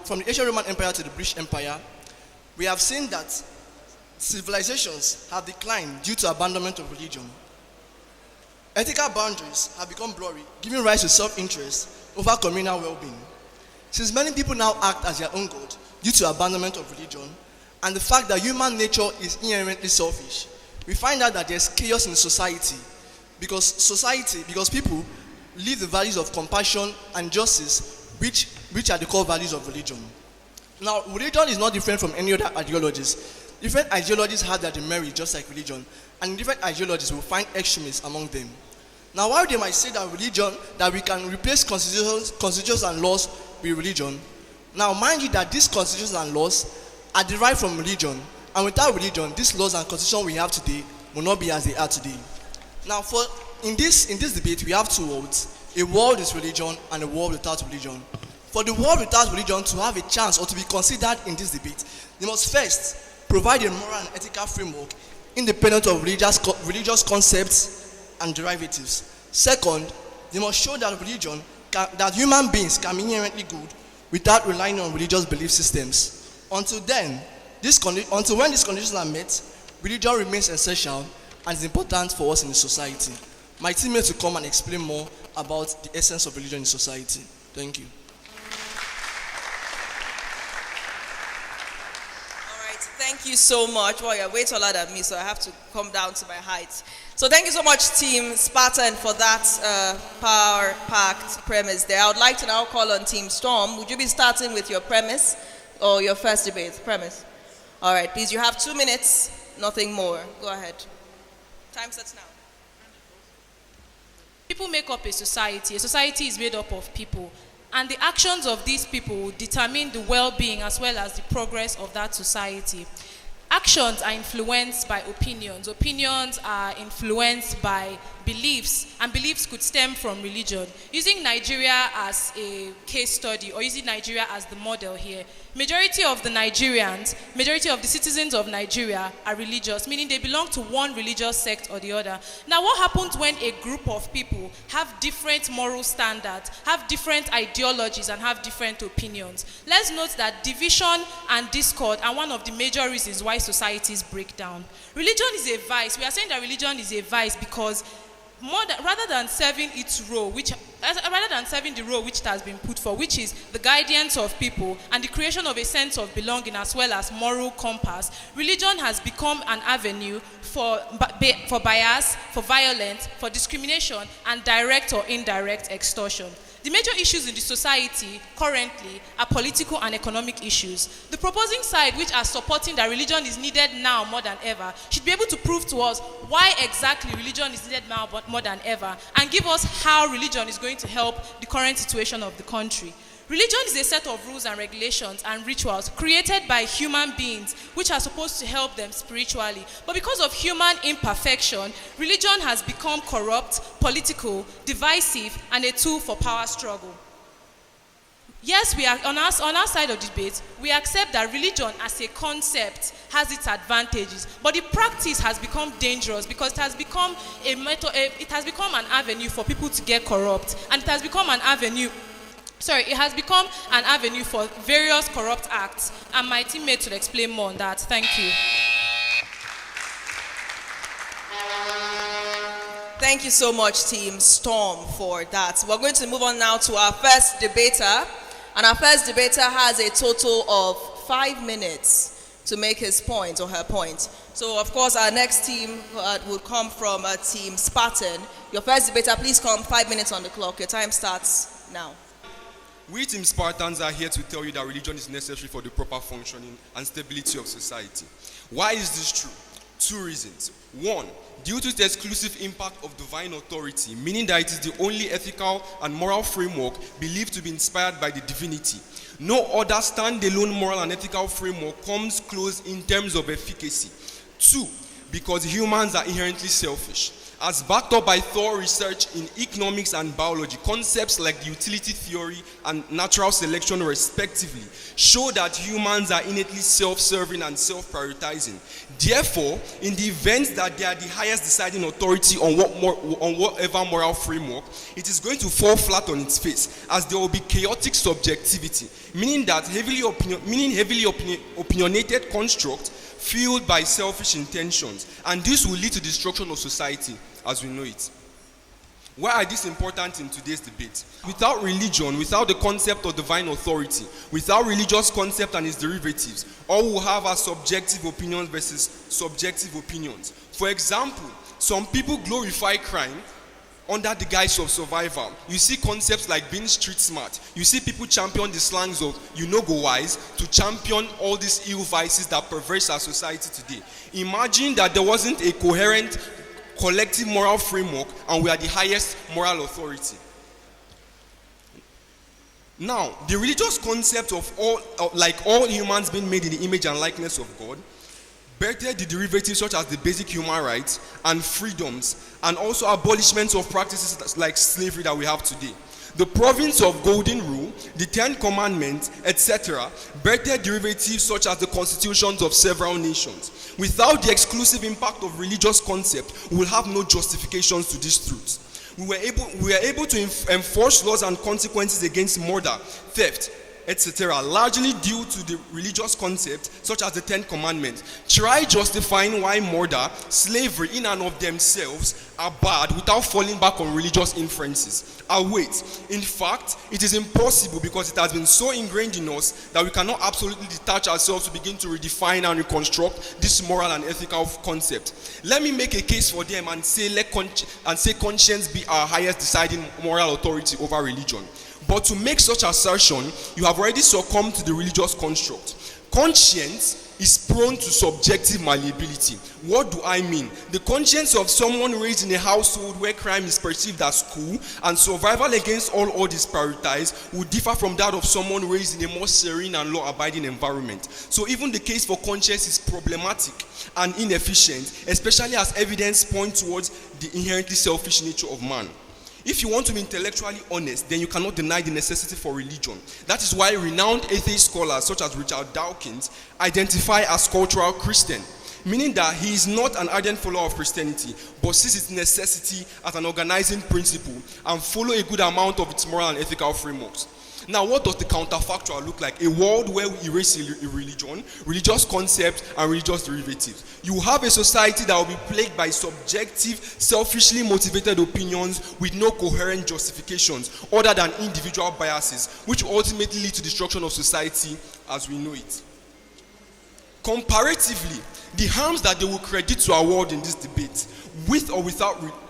from the ancient Roman Empire to the British Empire, we have seen that civilizations have declined due to abandonment of religion. Ethical boundaries have become blurry, giving rise to self-interest over communal well-being. Since many people now act as their own god due to abandonment of religion, and the fact that human nature is inherently selfish, we find out that there's chaos in society because people live the values of compassion and justice, which are the core values of religion. Now, religion is not different from any other ideologies. Different ideologies have their demerits just like religion, and in different ideologies will find extremists among them. Now, while they might say that we can replace constitutions and laws with religion, now mind you that these constitutions and laws are derived from religion, and without religion, these laws and constitutions we have today will not be as they are today. Now, in this debate, we have two worlds: a world with religion and a world without religion. For the world without religion to have a chance or to be considered in this debate, they must first provide a moral and ethical framework independent of religious concepts and derivatives. Second, they must show that human beings can be inherently good without relying on religious belief systems. Until when these conditions are met, religion remains essential and is important for us in the society. My teammates will come and explain more about the essence of religion in society. Thank you. Thank you so much. Well, you're way taller than me, so I have to come down to my height. So thank you so much, Team Spartan, for that power-packed premise there. I would like to now call on Team Storm. Would you be starting with your premise or your first debate? Premise. All right, please, you have 2 minutes, nothing more. Go ahead. Time starts now. People make up a society. A society is made up of people. And the actions of these people determine the well-being as well as the progress of that society. Actions are influenced by opinions. Opinions are influenced by beliefs, and beliefs could stem from religion. Using Nigeria as a case study, or using Nigeria as the model here, majority of the citizens of Nigeria are religious, meaning they belong to one religious sect or the other. Now, what happens when a group of people have different moral standards, have different ideologies, and have different opinions? Let's note that division and discord are one of the major reasons why societies break down. Religion is a vice. We are saying that religion is a vice because rather than serving the role which it has been put for, which is the guidance of people and the creation of a sense of belonging as well as moral compass, religion has become an avenue for bias, for violence, for discrimination, and direct or indirect extortion. The major issues in the society currently are political and economic issues. The proposing side, which are supporting that religion is needed now more than ever, should be able to prove to us why exactly religion is needed now more than ever, and give us how religion is going to help the current situation of the country. Religion is a set of rules and regulations and rituals created by human beings which are supposed to help them spiritually. But because of human imperfection, religion has become corrupt, political, divisive, and a tool for power struggle. Yes, we are on our side of the debate, we accept that religion as a concept has its advantages, but the practice has become dangerous because it has become an avenue for people to get corrupt, and it has become an avenue for various corrupt acts, and my teammates will explain more on that. Thank you. Thank you so much, Team Storm, for that. We're going to move on now to our first debater, and our first debater has a total of 5 minutes to make his point or her point. So, of course, our next team will come from Team Spartan. Your first debater, please come. 5 minutes on the clock. Your time starts now. We Team Spartans are here to tell you that religion is necessary for the proper functioning and stability of society. Why is this true? 2 reasons. 1, due to the exclusive impact of divine authority, meaning that it is the only ethical and moral framework believed to be inspired by the divinity. No other standalone moral and ethical framework comes close in terms of efficacy. 2, because humans are inherently selfish. As backed up by thorough research in economics and biology, concepts like the utility theory and natural selection respectively show that humans are innately self-serving and self-prioritizing. Therefore, in the event that they are the highest deciding authority on whatever moral framework, it is going to fall flat on its face, as there will be chaotic subjectivity. meaning heavily opinionated construct fueled by selfish intentions, and this will lead to destruction of society as we know it. Why are these important in today's debate? Without religion, without the concept of divine authority, without religious concept and its derivatives, all we'll have are subjective opinions versus subjective opinions. For example, some people glorify crime under the guise of survival. You see concepts like being street smart. You see people champion the slangs of "you no go wise" to champion all these ill vices that pervade our society today. Imagine that there wasn't a coherent collective moral framework and we are the highest moral authority. Now, the religious concept of all humans being made in the image and likeness of God bettered the derivatives such as the basic human rights and freedoms, and also abolishments of practices like slavery that we have today. The province of Golden Rule, the Ten Commandments, etc., bettered derivatives such as the constitutions of several nations. Without the exclusive impact of religious concept, we will have no justifications to these truths. We were able to enforce laws and consequences against murder, theft, etc., largely due to the religious concept such as the Ten Commandments. Try justifying why murder, slavery in and of themselves are bad without falling back on religious inferences. I'll wait. In fact, it is impossible because it has been so ingrained in us that we cannot absolutely detach ourselves to begin to redefine and reconstruct this moral and ethical concept. Let me make a case for them and say conscience be our highest deciding moral authority over religion. But to make such assertion, you have already succumbed to the religious construct. Conscience is prone to subjective malleability. What do I mean? The conscience of someone raised in a household where crime is perceived as cool and survival against all odds prioritized will differ from that of someone raised in a more serene and law-abiding environment. So even the case for conscience is problematic and inefficient, especially as evidence points towards the inherently selfish nature of man. If you want to be intellectually honest, then you cannot deny the necessity for religion. That is why renowned atheist scholars such as Richard Dawkins identify as cultural Christian, meaning that he is not an ardent follower of Christianity, but sees its necessity as an organizing principle and follow a good amount of its moral and ethical frameworks. Now, what does the counterfactual look like? A world where we erase religion, religious concepts, and religious derivatives. You have a society that will be plagued by subjective, selfishly motivated opinions with no coherent justifications other than individual biases, which ultimately lead to destruction of society as we know it. Comparatively, the harms that they will credit to our world in this debate,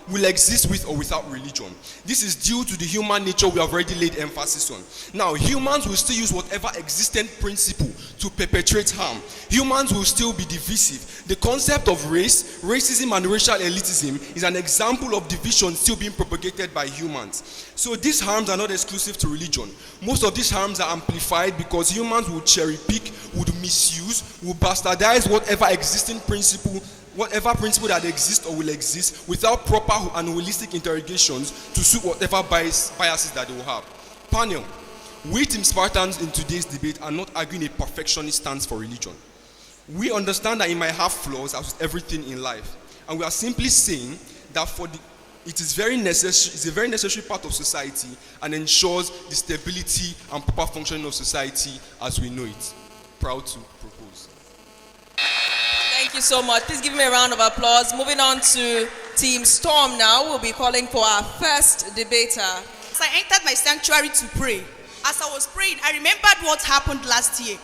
will exist with or without religion. This is due to the human nature we have already laid emphasis on. Now, humans will still use whatever existent principle to perpetrate harm. Humans will still be divisive. The concept of race, racism, and racial elitism is an example of division still being propagated by humans. So these harms are not exclusive to religion. Most of these harms are amplified because humans will cherry pick, would misuse, will bastardize whatever principle that exists or will exist without proper and holistic interrogations to suit whatever biases that they will have. Panel, we Team Spartans in today's debate are not arguing a perfectionist stance for religion. We understand that it might have flaws as with everything in life, and we are simply saying that it is a very necessary part of society and ensures the stability and proper functioning of society as we know it. Proud to propose. Thank you so much. Please give me a round of applause. Moving on to Team Storm now. We'll be calling for our first debater. As I entered my sanctuary to pray, as I was praying, I remembered what happened last year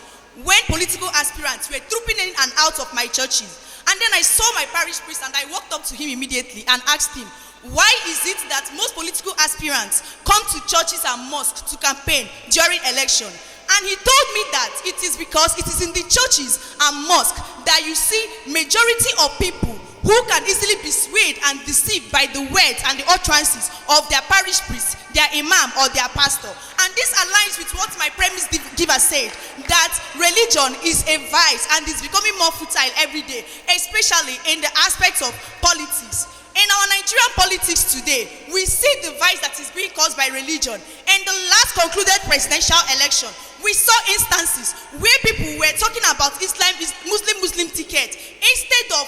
when political aspirants were trooping in and out of my churches. And then I saw my parish priest and I walked up to him immediately and asked him, why is it that most political aspirants come to churches and mosques to campaign during election? And he told me that it is because it is in the churches and mosques that you see majority of people who can easily be swayed and deceived by the words and the utterances of their parish priest, their imam, or their pastor. And this aligns with what my premise giver said, that religion is a vice and is becoming more futile every day, especially in the aspects of politics. In our Nigerian politics today, we see the vice that is being caused by religion. In the last concluded presidential election, we saw instances where people were talking about Muslim ticket instead of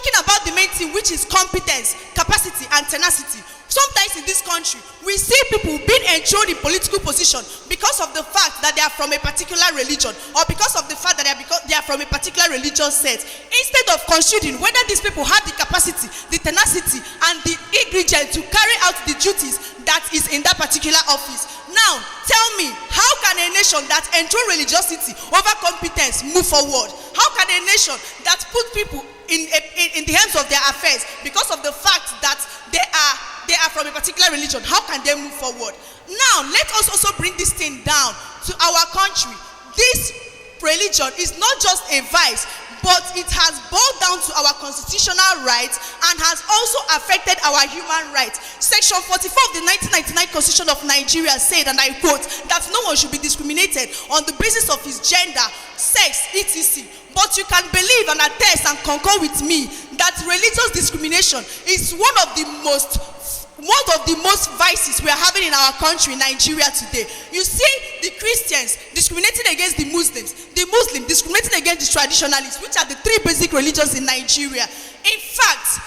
talking about the main thing, which is competence, capacity, and tenacity. Sometimes in this country, we see people being enthroned in political position because of the fact that they are from a particular religion, or because of the fact that they are from a particular religious set. Instead of considering whether these people have the capacity, the tenacity, and the ingredient to carry out the duties that is in that particular office. Now, tell me, how can a nation that enthrones religiosity over competence move forward? How can a nation that put people in the hands of their affairs because of the fact that they are from a particular religion, how can they move forward? Now, let us also bring this thing down to our country. This religion is not just a vice, but it has bowed down to our constitutional rights and has also affected our human rights. Section 44 of the 1999 Constitution of Nigeria said, and I quote, that no one should be discriminated on the basis of his gender, sex, etc. But you can believe and attest and concur with me that religious discrimination is one of the most vices we are having in our country, Nigeria, today. You see the Christians discriminating against the Muslims discriminating against the traditionalists, which are the three basic religions in Nigeria. In fact,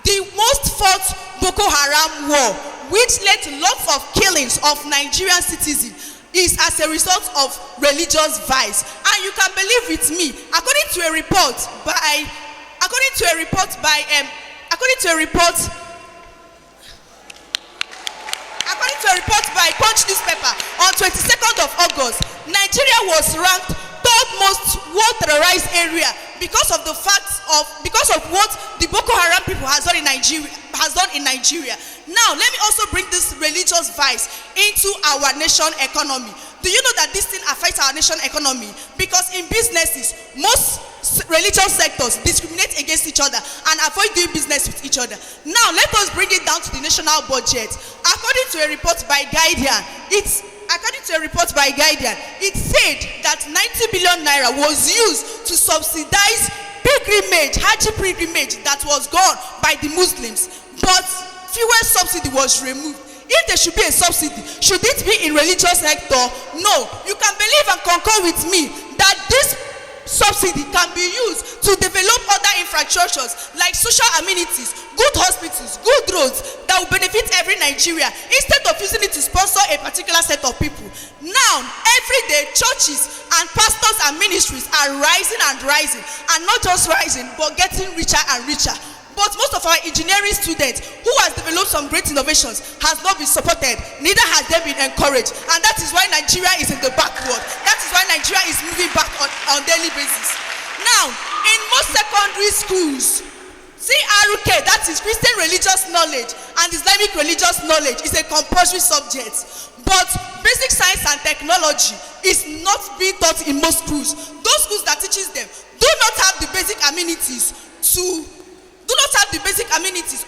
the most fought Boko Haram war, which led to lots of killings of Nigerian citizens, is as a result of religious vice. And you can believe with me, according to a report by Punch newspaper on 22nd of August, Nigeria was ranked third most war terrorized area because of what the Boko Haram people has done in Nigeria. Now, let me also bring this religious vice into our nation economy. Do you know that this thing affects our nation economy? Because in businesses, most religious sectors discriminate against each other and avoid doing business with each other. Now, let us bring it down to the national budget. According to a report by Guardian, it said that 90 billion naira was used to subsidize Hajj pilgrimage that was gone by the Muslims, but fuel subsidy was removed. If there should be a subsidy, should it be in religious sector? No. You can believe and concur with me that this subsidy can be used to develop other infrastructures like social amenities, good hospitals, good roads that will benefit every Nigeria, instead of using it to sponsor a particular set of people. Now, every day, churches and pastors and ministries are rising and not just rising, but getting richer and richer. But most of our engineering students who has developed some great innovations has not been supported, neither has they been encouraged. And that is why Nigeria is in the backward. That is why Nigeria is moving back on daily basis. Now, in most secondary schools, CRK, that is Christian religious knowledge and Islamic religious knowledge, is a compulsory subject. But basic science and technology is not being taught in most schools. Those schools that teaches them do not have the basic amenities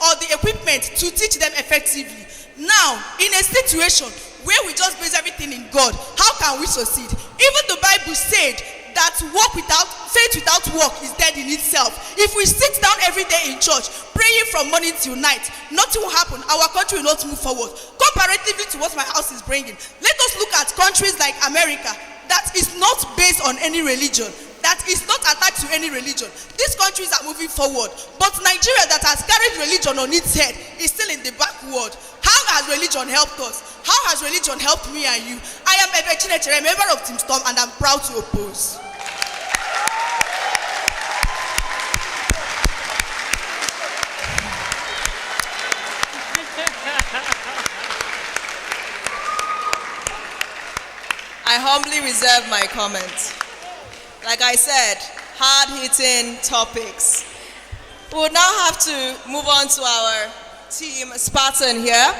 or the equipment to teach them effectively. Now, in a situation where we just base everything in God, how can we succeed? Even the Bible said that faith without work is dead in itself. If we sit down every day in church, praying from morning till night, nothing will happen. Our country will not move forward. Comparatively to what my house is bringing, let us look at countries like America that is not based on any religion, that is not attached to any religion. These countries are moving forward. But Nigeria, that has carried religion on its head, is still in the backward. How has religion helped us? How has religion helped me and you? I am a member of Team Storm, and I'm proud to oppose. I humbly reserve my comment. Like I said, hard-hitting topics. We will now have to move on to our team Spartan here,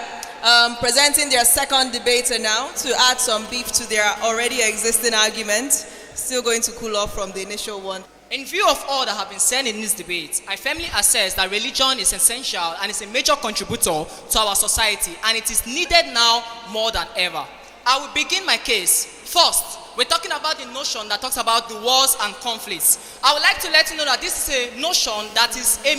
presenting their second debater now to add some beef to their already existing argument. Still going to cool off from the initial one. In view of all that have been said in this debate, I firmly assess that religion is essential and is a major contributor to our society, and it is needed now more than ever. I will begin my case. First, we're talking about the notion that talks about the wars and conflicts. I would like to let you know that this is a notion that is a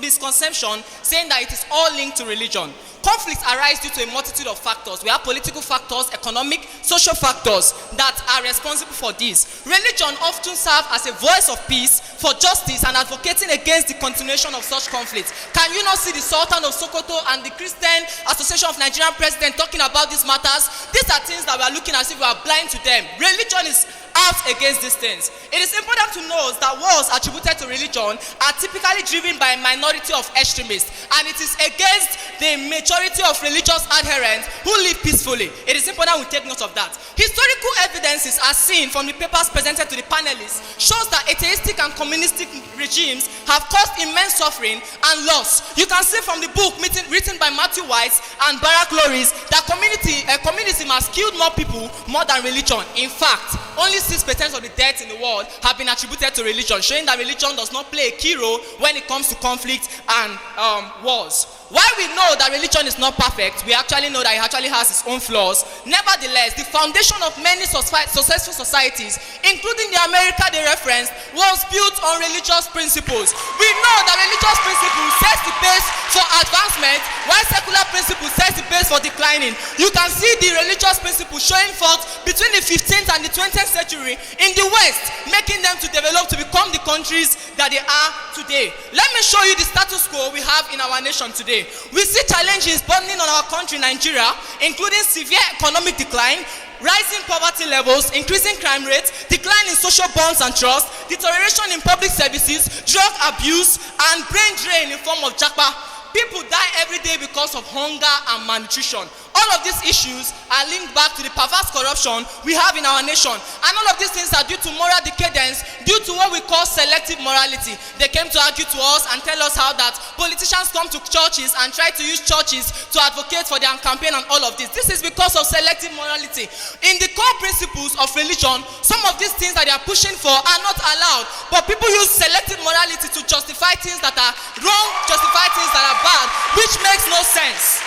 misconception, saying that it is all linked to religion. Conflicts arise due to a multitude of factors. We have political factors, economic, social factors that are responsible for this. Religion often serves as a voice of peace, for justice, and advocating against the continuation of such conflicts. Can you not see the Sultan of Sokoto and the Christian Association of Nigerian President talking about these matters? These are things that we are looking as if we are blind to them. Religion is out against these things. It is important to know that wars attributed to religion are typically driven by a minority of extremists, and it is against the majority of religious adherents who live peacefully. It is important we take note of that. Historical evidences as seen from the papers presented to the panelists shows that atheistic and communistic regimes have caused immense suffering and loss. You can see from the book written by Matthew White and Barack Loris that communism has killed more people more than religion. In fact, only 6% of the deaths in the world have been attributed to religion, showing that religion does not play a key role when it comes to conflict and wars. While we know that religion is not perfect, we actually know that it actually has its own flaws. Nevertheless, the foundation of many successful societies, including the America they referenced, was built on religious principles. We know that religious principles set the pace for advancement, while secular principles set the pace for declining. You can see the religious principles showing forth between the 15th and the 20th century in the West, making them to develop to become the countries that they are today. Let me show you the status quo we have in our nation today. We see challenges burdening on our country, Nigeria, including severe economic decline, rising poverty levels, increasing crime rates, decline in social bonds and trust, deterioration in public services, drug abuse, and brain drain in form of japa. People die every day because of hunger and malnutrition. All of these issues are linked back to the perverse corruption we have in our nation. And all of these things are due to moral decadence, due to what we call selective morality. They came to argue to us and tell us how that politicians come to churches and try to use churches to advocate for their campaign and all of this. This is because of selective morality. In the core principles of religion, some of these things that they are pushing for are not allowed. But people use selective morality to justify things that are wrong, justify things that are bad, which makes no sense.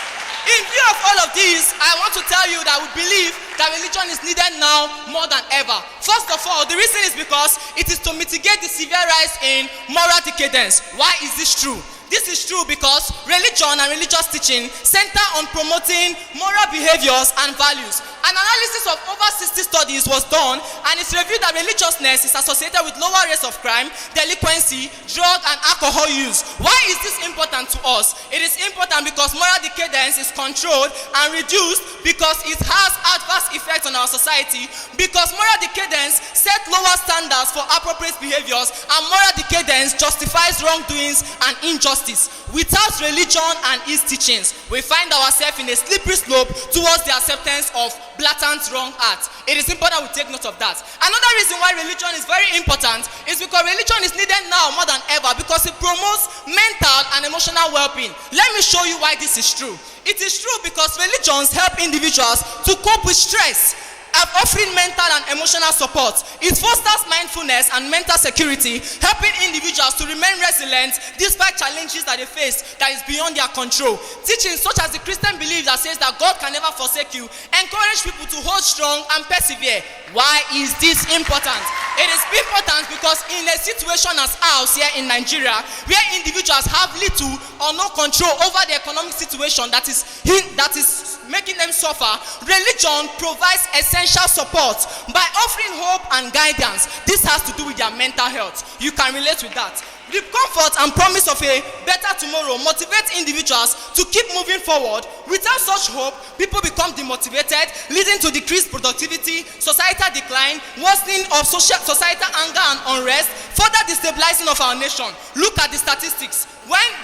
In view of all of these, I want to tell you that we believe that religion is needed now more than ever. First of all, the reason is because it is to mitigate the severe rise in moral decadence. Why is this true? This is true because religion and religious teaching center on promoting moral behaviors and values. An analysis of over 60 studies was done, and it's revealed that religiousness is associated with lower rates of crime, delinquency, drug and alcohol use. Why is this important to us? It is important because moral decadence is controlled and reduced because it has adverse effects on our society, because moral decadence set lower standards for appropriate behaviors, and moral decadence justifies wrongdoings and injustice. Without religion and its teachings, we find ourselves in a slippery slope towards the acceptance of blatant wrong acts. It is important we take note of that. Another reason why religion is very important is because religion is needed now more than ever because it promotes mental and emotional well-being. Let me show you why this is true. It is true because religions help individuals to cope with stress, offering mental and emotional support. It fosters mindfulness and mental security, helping individuals to remain resilient despite challenges that they face that is beyond their control. Teachings such as the Christian belief that says that God can never forsake you encourage people to hold strong and persevere. Why is this important? It is important because in a situation as ours here in Nigeria, where individuals have little or no control over the economic situation that is making them suffer, religion provides essential support by offering hope and guidance. This has to do with their mental health. You can relate with that. The comfort and promise of a better tomorrow motivates individuals to keep moving forward. Without such hope, people become demotivated, leading to decreased productivity, societal decline, worsening of societal anger and unrest, further destabilizing of our nation. Look at the statistics.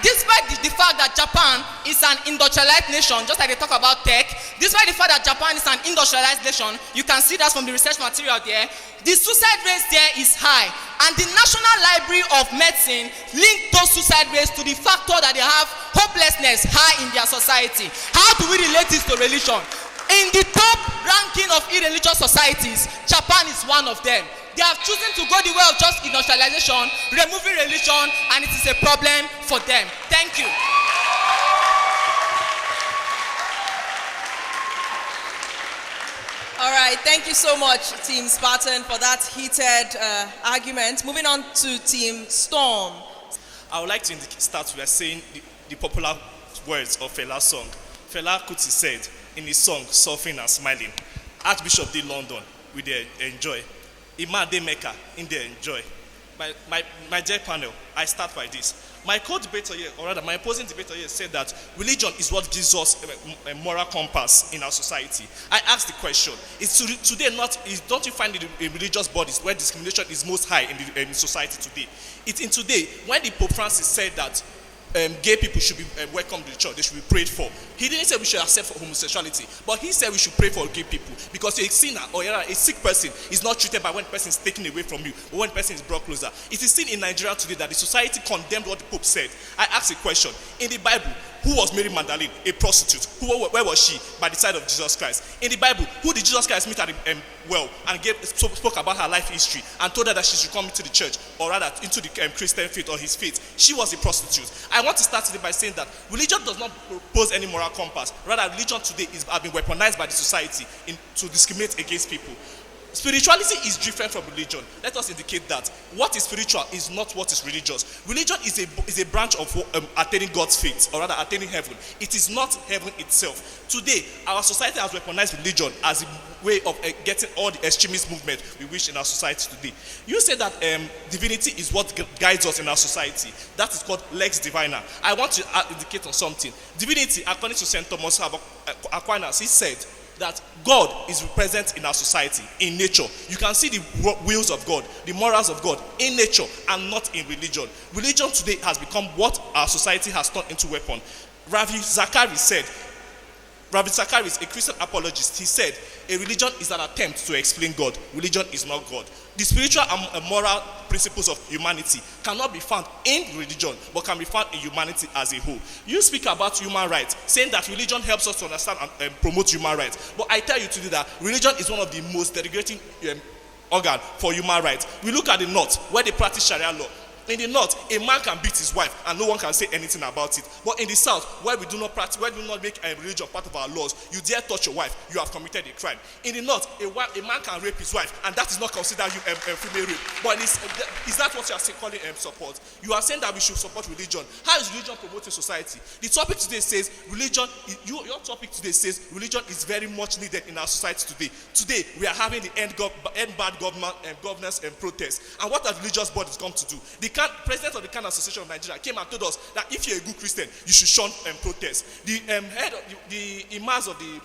Despite the fact that Japan is an industrialized nation, just like they talk about tech, despite the fact that Japan is an industrialized nation, you can see that from the research material there, the suicide rate there is high. And the National Library of Medicine linked those suicide rates to the factor that they have hopelessness high in their society. How do we relate this to religion? In the top ranking of irreligious societies, Japan is one of them. They have chosen to go the way of just industrialization, removing religion, and it is a problem for them. Thank you. All right, thank you so much, Team Spartan, for that heated argument. Moving on to Team Storm. I would like to start with saying the popular words of Fela's song. Fela Kuti said in his song Suffering and Smiling, Archbishop de London, we dey enjoy. Imam de Mecca, in dey enjoy. My dear panel, I start by this. My co-debater here, or rather my opposing debater here, said that religion is what gives us a moral compass in our society. I asked the question, don't you find it in religious bodies where discrimination is most high in society today? It's in today, when the Pope Francis said that gay people should be welcomed to the church, they should be prayed for. He didn't say we should accept homosexuality, but he said we should pray for gay people, because a sinner or a sick person is not treated by when the person is taken away from you or when the person is brought closer. It is seen in Nigeria today that the society condemned what the Pope said. I asked a question. In the Bible, who was Mary Magdalene? A prostitute. Where was she? By the side of Jesus Christ. In the Bible, who did Jesus Christ meet at the well and spoke about her life history and told her that she should come into the church, or rather into the Christian faith or his faith? She was a prostitute. I want to start today by saying that religion does not propose any moral compass. Rather, religion today has been weaponized by the society to discriminate against people. Spirituality is different from religion. Let us indicate that what is spiritual is not what is religious. Religion is a branch of attaining God's faith, or rather attaining heaven. It is not heaven itself. Today, our society has weaponized religion as a way of getting all the extremist movement we wish in our society today. You say that divinity is what guides us in our society. That is called lex divina. I want to indicate on something. Divinity, according to St. Thomas Aquinas, he said that God is present in our society, in nature. You can see the wills of God, the morals of God in nature and not in religion. Religion today has become what our society has turned into weapon. Ravi Zachary is a Christian apologist. He said, a religion is an attempt to explain God. Religion is not God. The spiritual and moral principles of humanity cannot be found in religion, but can be found in humanity as a whole. You speak about human rights, saying that religion helps us to understand and promote human rights. But I tell you today that religion is one of the most delegating organ for human rights. We look at the north, where they practice Sharia law. In the north, a man can beat his wife and no one can say anything about it. But in the south, where we do not make religion part of our laws, you dare touch your wife, you have committed a crime. In the north, a man can rape his wife and that is not considered female rape. But is that what you are calling support? You are saying that we should support religion. How is religion promoting society? The topic today says religion. Your topic today says religion is very much needed in our society today. Today, we are having the end bad governance and protests. And what are religious bodies come to do? The president of the Khan Association of Nigeria came and told us that if you're a good Christian, you should shun protest. The head of the imams of the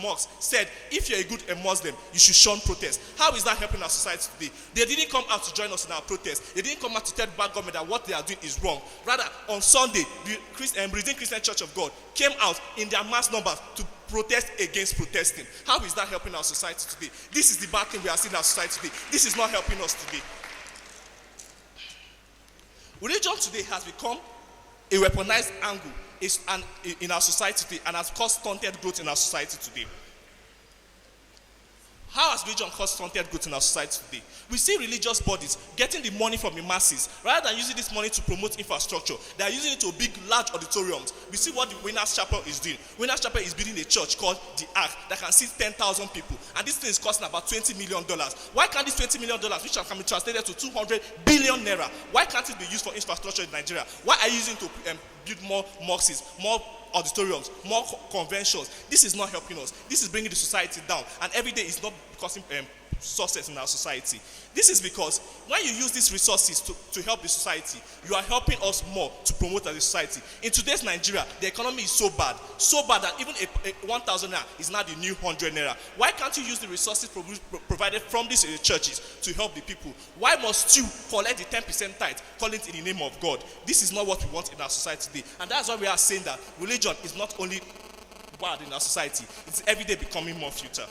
mosque said, if you're a good Muslim, you should shun protest. How is that helping our society today? They didn't come out to join us in our protest. They didn't come out to tell the bad government that what they are doing is wrong. Rather, on Sunday, the Redeemed Christian Church of God came out in their mass numbers to protest against protesting. How is that helping our society today? This is the bad thing we are seeing in our society today. This is not helping us today. Religion today has become a weaponized angle in our society today and has caused stunted growth in our society today. How has religion caused stunted growth in our society today? We see religious bodies getting the money from the masses. Rather than using this money to promote infrastructure, they are using it to big, large auditoriums. We see what the Winners Chapel is doing. Winners Chapel is building a church called the Ark that can seat 10,000 people. And this thing is costing about $20 million. Why can't this $20 million, which can be translated to 200 billion naira, why can't it be used for infrastructure in Nigeria? Why are you using it to build more mosques, more auditoriums, more conventions? This is not helping us. This is bringing the society down, and every day is not causing success in our society. This is because when you use these resources to help the society, you are helping us more to promote as a society. In today's Nigeria, the economy is so bad that even a 1,000 naira is now the new 100 naira. Why can't you use the resources provided from these churches to help the people? Why must you collect the 10% tithe, call it in the name of God? This is not what we want in our society today. And that's why we are saying that religion is not only bad in our society, it's every day becoming more futile.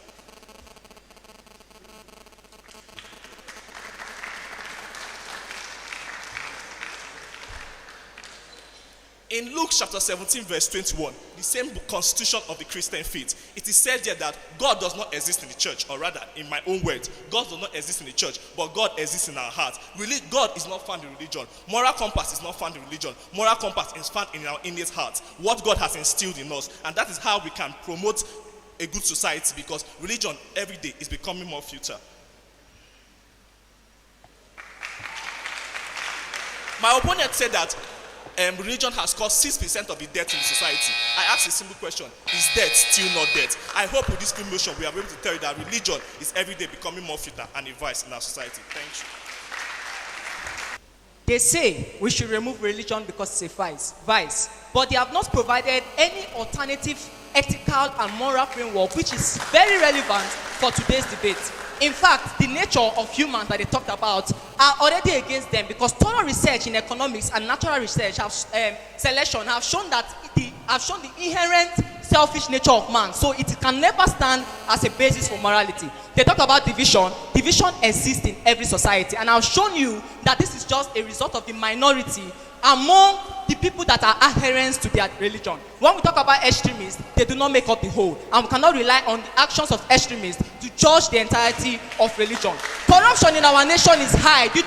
In Luke chapter 17 verse 21, the same constitution of the Christian faith, it is said there that God does not exist in the church, or rather, in my own words, God does not exist in the church, but God exists in our hearts. Really, God is not found in religion. Moral compass is not found in religion. Moral compass is found in our innate hearts, what God has instilled in us, and that is how we can promote a good society, because religion every day is becoming more futile. My opponent said that religion has caused 6% of the death in the society. I ask a simple question: is death still not death? I hope with this promotion we are able to tell you that religion is every day becoming more futile and a vice in our society. Thank you. They say we should remove religion because it's a vice, but they have not provided any alternative ethical and moral framework which is very relevant for today's debate. In fact, the nature of humans that they talked about are already against them, because thorough research in economics and natural research selection have shown the inherent selfish nature of man, so it can never stand as a basis for morality. They talk about division. Division exists in every society, and I've shown you that this is just a result of the minority among the people that are adherents to their religion. When we talk about extremists, they do not make up the whole, and we cannot rely on the actions of extremists to judge the entirety of religion. Corruption in our nation is high due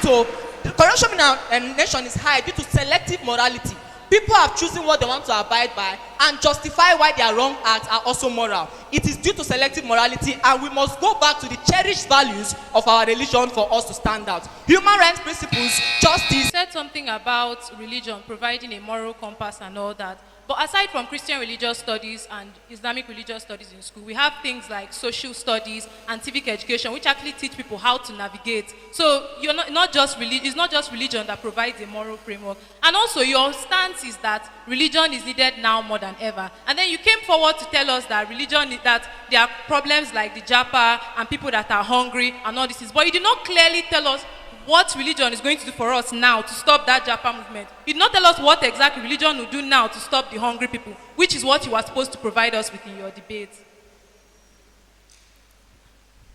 to selective morality. People have chosen what they want to abide by and justify why their wrong acts are also moral. It is due to selective morality, and we must go back to the cherished values of our religion for us to stand out. Human rights principles, justice. You said something about religion providing a moral compass and all that. But aside from Christian religious studies and Islamic religious studies in school, we have things like social studies and civic education, which actually teach people how to navigate. So it's not just religion that provides a moral framework. And also your stance is that religion is needed now more than ever. And then you came forward to tell us that that there are problems like the Japa and people that are hungry and all this. But you did not clearly tell us what religion is going to do for us now to stop that Japa movement. You did not tell us what exactly religion will do now to stop the hungry people, which is what you were supposed to provide us with in your debate.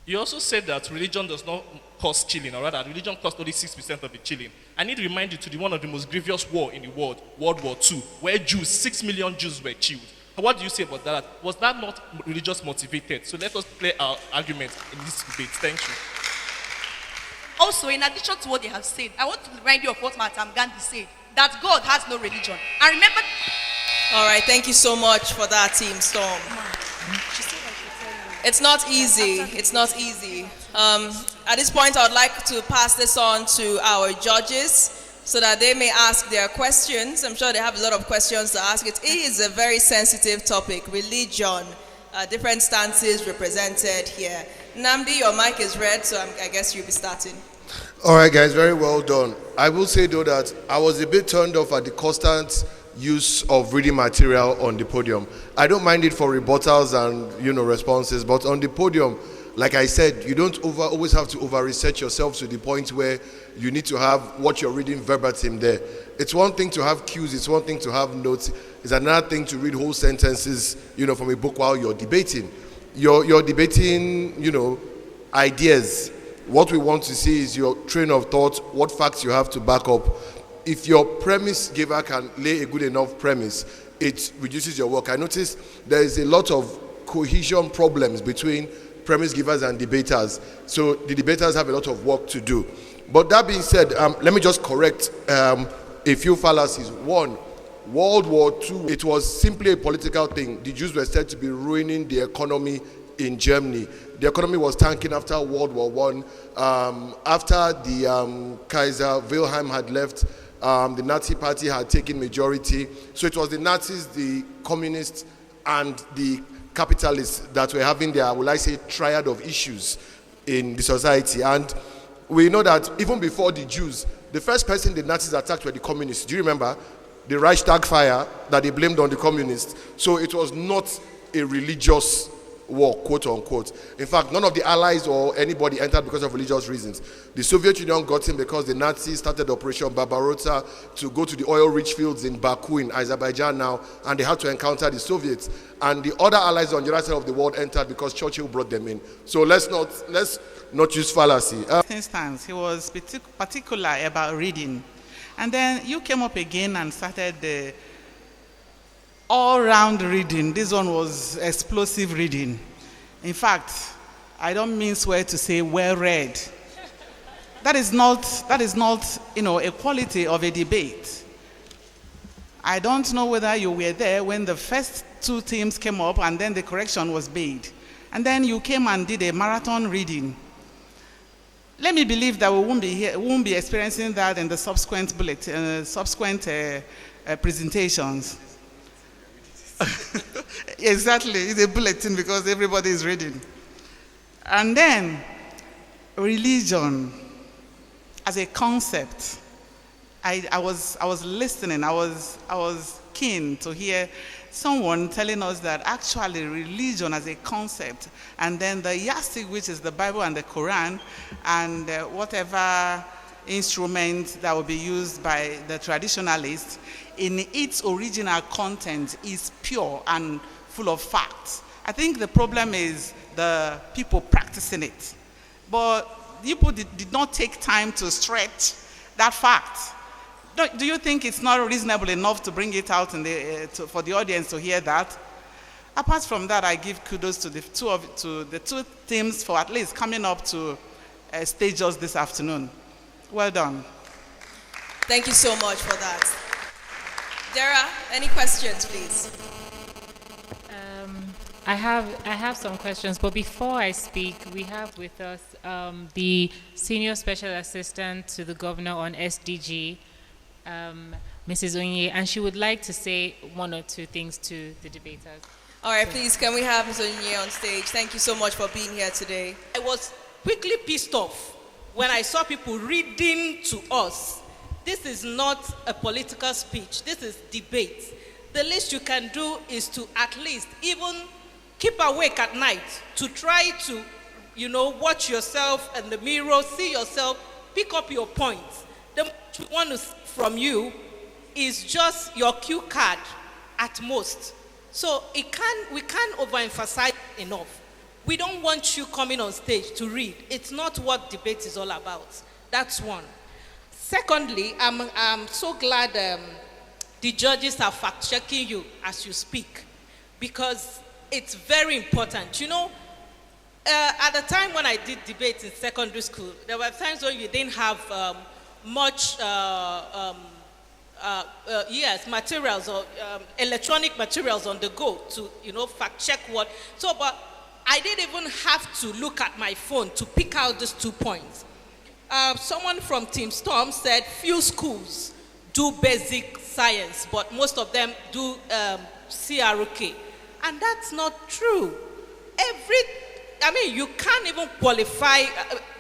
You also said that religion does not cause killing, or rather, religion caused only 6% of the killing. I need to remind you to one of the most grievous war in the world, World War II, where 6 million Jews were killed. What do you say about that? Was that not religious motivated? So let us play our argument in this debate. Thank you. Also, in addition to what they have said, I want to remind you of what Mahatma Gandhi said, that God has no religion. And remember... All right, thank you so much for that, Team Storm. It's not easy. It's not easy. At this point, I would like to pass this on to our judges so that they may ask their questions. I'm sure they have a lot of questions to ask. It is a very sensitive topic, religion, different stances represented here. Namdi, your mic is red, so I guess you'll be starting. All right, guys, very well done. I will say, though, that I was a bit turned off at the constant use of reading material on the podium. I don't mind it for rebuttals and, responses, but on the podium, like I said, you don't always have to over-research yourself to the point where you need to have what you're reading verbatim there. It's one thing to have cues, it's one thing to have notes, it's another thing to read whole sentences, from a book while you're debating. You're debating, ideas. What we want to see is your train of thought, what facts you have to back up. If your premise giver can lay a good enough premise, it reduces your work. I noticed there is a lot of cohesion problems between premise givers and debaters. So the debaters have a lot of work to do. But that being said, let me just correct a few fallacies. One, World War II, it was simply a political thing. The Jews were said to be ruining the economy in Germany. The economy was tanking after World War I. After the Kaiser Wilhelm had left, the Nazi party had taken majority. So it was the Nazis, the communists, and the capitalists that were having their, triad of issues in the society. And we know that even before the Jews, the first person the Nazis attacked were the communists. Do you remember? The Reichstag fire that they blamed on the communists. So it was not a religious war, quote unquote. In fact, none of the allies or anybody entered because of religious reasons. The Soviet Union got in because the Nazis started Operation Barbarossa to go to the oil-rich fields in Baku in Azerbaijan now, and they had to encounter the Soviets. And the other allies on the other side of the world entered because Churchill brought them in. So let's not use fallacy. Instance, he was particular about reading. And then you came up again and started the all-round reading. This one was explosive reading. In fact, I don't mean swear to say well read. That is not a quality of a debate. I don't know whether you were there when the first two teams came up and then the correction was made. And then you came and did a marathon reading. Let me believe that we won't be experiencing that in the subsequent presentations. Exactly, it's a bulletin because everybody is reading. And then, religion as a concept. I was listening. I was keen to hear someone telling us that actually religion as a concept, and then the yardstick, which is the Bible and the Quran, and whatever instrument that will be used by the traditionalists, in its original content is pure and full of facts. I think the problem is the people practicing it. But people did not take time to stretch that fact. Do you think it's not reasonable enough to bring it out for the audience to hear that? Apart from that, I give kudos to the two teams for at least coming up to stage us this afternoon. Well done. Thank you so much for that. Dara, any questions, please? I have some questions, but before I speak, we have with us the Senior Special Assistant to the Governor on SDG, Mrs. Onye, and she would like to say one or two things to the debaters. All right, please, can we have Ms. Onye on stage? Thank you so much for being here today. I was quickly pissed off when I saw people reading to us. This is not a political speech. This is debate. The least you can do is to at least even keep awake at night to try to, watch yourself in the mirror, see yourself, pick up your points. The much we want from you is just your cue card at most. So we can't overemphasize enough. We don't want you coming on stage to read. It's not what debate is all about. That's one. Secondly, I'm so glad the judges are fact-checking you as you speak, because it's very important. At the time when I did debates in secondary school, there were times when you didn't have much materials or electronic materials on the go to, fact-check what. But I didn't even have to look at my phone to pick out these 2 points. Someone from Team Storm said few schools do basic science, but most of them do CRK. And that's not true. You can't even qualify,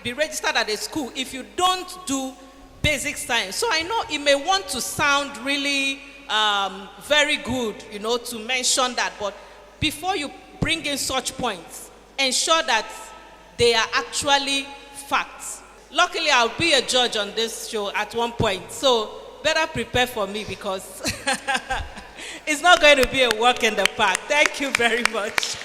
be registered at a school if you don't do basic science. So I know it may want to sound really very good, to mention that, but before you bring in such points, ensure that they are actually facts. Luckily, I'll be a judge on this show at one point, so better prepare for me because it's not going to be a walk in the park. Thank you very much.